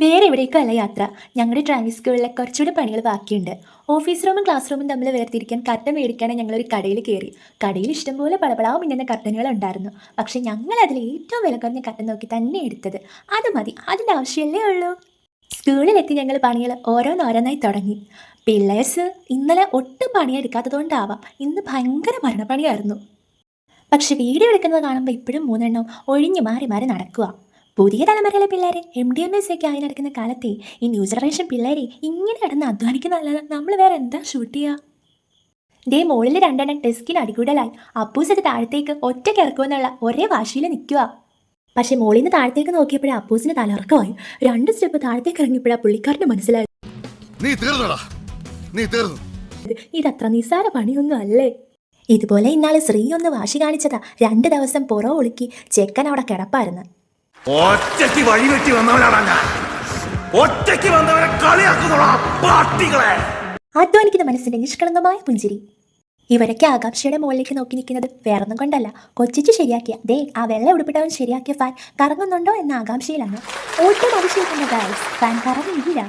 വേറെ എവിടേക്കും അല്ല യാത്ര. ഞങ്ങളുടെ ഡ്രൈവിംഗ് സ്കൂളിലെ കുറച്ചുകൂടി പണികൾ ബാക്കിയുണ്ട്. ഓഫീസ് റൂമും ക്ലാസ് റൂമും തമ്മിൽ വേർതിരിക്കാൻ കർട്ടൻ മേടിക്കാൻ ഞങ്ങളൊരു കടയിൽ കയറി. കടയിൽ ഇഷ്ടംപോലെ പളപളാവും മിന്നുന്ന കർട്ടനുകൾ ഉണ്ടായിരുന്നു. പക്ഷെ ഞങ്ങൾ അതിൽ ഏറ്റവും വില കുറഞ്ഞ കർട്ടൻ നോക്കി തന്നെ എടുത്തത്. അത് മതി, അതിൻ്റെ ആവശ്യമല്ലേ ഉള്ളൂ. സ്കൂളിലെത്തി ഞങ്ങൾ പണികൾ ഓരോന്നോരോന്നായി തുടങ്ങി. പിള്ളേഴ്സ് ഇന്നലെ ഒട്ടും പണിയെടുക്കാത്തതുകൊണ്ടാവാം ഇന്ന് ഭയങ്കര മരണപ്പണിയായിരുന്നു. പക്ഷെ വീഡിയോ എടുക്കുന്നത് കാണുമ്പോൾ ഇപ്പോഴും മൂന്നെണ്ണം ഒഴിഞ്ഞു മാറി മാറി നടക്കുക. പുതിയ തലമുറയിലെ പിള്ളേരെ MDMS ഒക്കെ ആയി നടക്കുന്ന കാലത്തെ ഈ ന്യൂ ജനറേഷൻ പിള്ളേരെ ഇങ്ങനെ കിടന്ന് അധ്വാനിക്കുന്നതല്ലാതെ നമ്മൾ വേറെ എന്താ ഷൂട്ട് ചെയ്യുക? ഇതേ മുകളിൽ രണ്ടെണ്ണം ഡെസ്കിന് അടികൂടലായി. അപ്പൂസൊക്കെ താഴത്തേക്ക് ഒറ്റയ്ക്ക് ഇറക്കുമെന്നുള്ള ഒരേ വാശിയിൽ നിൽക്കുക. പക്ഷെ മുകളിൽ നിന്ന് താഴത്തേക്ക് നോക്കിയപ്പോഴേ അപ്പൂസിന് തലയിറക്കമായി. 2 സ്റ്റെപ്പ് താഴത്തേക്ക് ഇറങ്ങിയപ്പോഴാണ് പുള്ളിക്കാരന് മനസ്സിലായത് ഇതത്ര നിസ്സാര പണിയൊന്നും അല്ലേ. ഇതുപോലെ ഇന്നാളെ ശ്രീ ഒന്ന് വാശി കാണിച്ചതാ. 2 ദിവസം പുറം ഒളുക്കി ചെക്കൻ അവിടെ കിടപ്പായിരുന്നു. ഒറ്റയ്ക്ക് വഴിവെട്ടി വന്നവനാണ് ഞാൻ. ഒറ്റയ്ക്ക് വന്നവനെ കളിയാക്കുന്നോളാ പാട്ടികളെ. അധ്വാനിക്കുന്ന മനസ്സിന്റെ നിഷ്കളങ്കമായ പുഞ്ചിരി. ഇവരൊക്കെ ആകാംക്ഷയുടെ മുകളിലേക്ക് നോക്കി നിൽക്കുന്നത് വേറൊന്നും കൊണ്ടല്ല, കൊച്ചിച്ച് ശരിയാക്കിയ ആ വെള്ള ഉടുപ്പിട്ടവൻ ശരിയാക്കിയ ഫാൻ കറങ്ങുന്നുണ്ടോ എന്ന ആകാംക്ഷയിലാണ്. ഒട്ടും അഭിഷേകിക്കുന്ന ഗൈസ്, ഫാൻ കറങ്ങിയില്ല.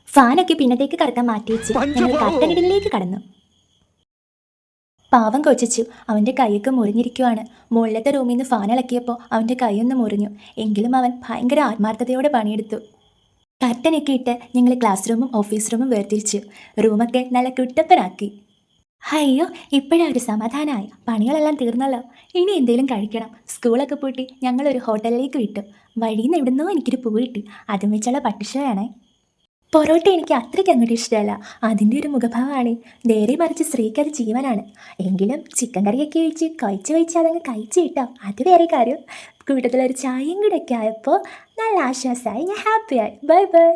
ഫാനൊക്കെ പിന്നത്തേക്ക് കറക്കാൻ മാറ്റി വെച്ച് ഞങ്ങൾ കട്ടനിടലിലേക്ക് കടന്നു. പാവം കൊച്ചിച്ചു, അവൻ്റെ കൈയൊക്കെ മുറിഞ്ഞിരിക്കുവാണ്. മുകളിലത്തെ റൂമിൽ നിന്ന് ഫാൻ ഇളക്കിയപ്പോൾ അവൻ്റെ കൈയൊന്ന് മുറിഞ്ഞു. എങ്കിലും അവൻ ഭയങ്കര ആത്മാർത്ഥതയോടെ പണിയെടുത്തു. കർട്ടനൊക്കെ ഇട്ട് ഞങ്ങൾ ക്ലാസ് റൂമും ഓഫീസ് റൂമും വേർതിരിച്ചു. റൂമൊക്കെ നല്ല കുട്ടപ്പനാക്കി. അയ്യോ, ഇപ്പോഴാ ഒരു സമാധാനമായി. പണികളെല്ലാം തീർന്നല്ലോ. ഇനി എന്തെങ്കിലും കഴിക്കണം. സ്കൂളൊക്കെ പൂട്ടി ഞങ്ങളൊരു ഹോട്ടലിലേക്ക് വിട്ടു. വഴിയിൽ നിന്ന് എവിടുന്നോ എനിക്കൊരു പൂ കിട്ടി. അതും വെച്ചുള്ള പട്ടിഷയാണേ. പൊറോട്ട എനിക്ക് അത്രയ്ക്ക് അങ്ങോട്ട് ഇഷ്ടമല്ല. അതിൻ്റെ ഒരു മുഖഭാവമാണ്. നേരെ മറിച്ച് സ്ത്രീക്ക് അത് ജീവനാണ്. എങ്കിലും ചിക്കൻ കറിയൊക്കെ ഒഴിച്ച് കഴിച്ച് അതങ്ങ് കഴിച്ച് കിട്ടാം, അത് വേറെ കാര്യം. കൂട്ടത്തിലൊരു ചായയും കൂടെ ഒക്കെ ആയപ്പോൾ നല്ല ആശ്വാസമായി. ഞാൻ ഹാപ്പിയായി. Bye bye.